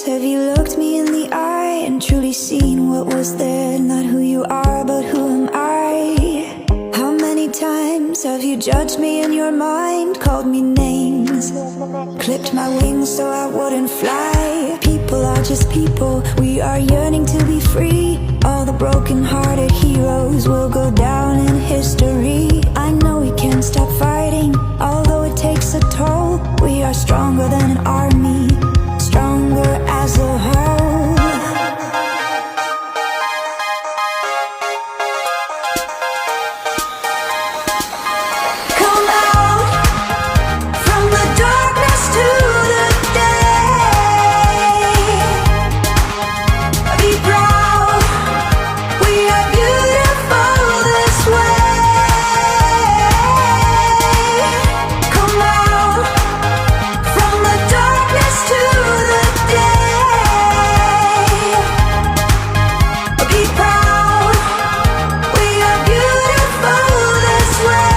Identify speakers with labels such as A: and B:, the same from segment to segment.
A: times have you looked me in the eye and truly seen what was there? Not who you are, but who am I? How many times have you judged me in your mind, called me names, clipped my wings so I wouldn't fly? People are just people, we are yearning to be free. All the broken-hearted heroes will go down in history. I know we can't stop fighting, although it takes a toll. We are stronger than an army, stronger as a whole. Come out from the darkness to the day. Be proud, we are beautiful this way. Come out from the darkness to the day. Be proud, we are beautiful this way.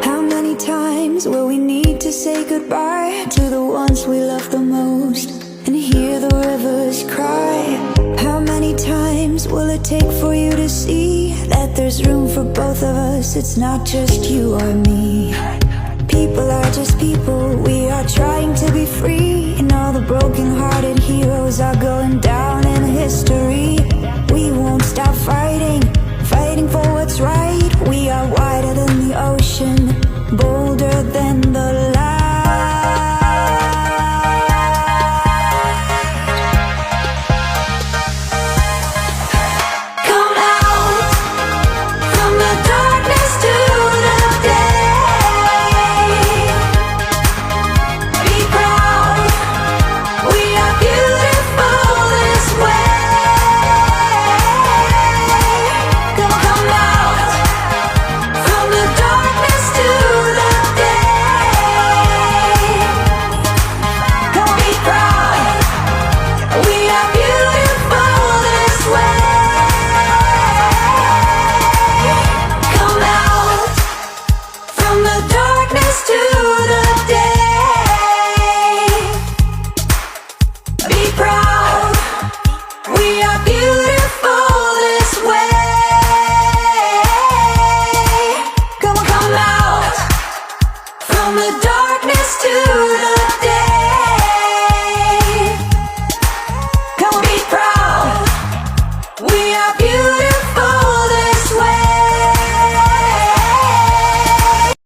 A: How many times will we need to say goodbye to the ones we love the most and hear the rivers cry? How many times will it take for you to see that there's room for both of us? It's not just you or me. People are just people, we are trying to be free. And all the broken-hearted heroes are going down in history. We won't stop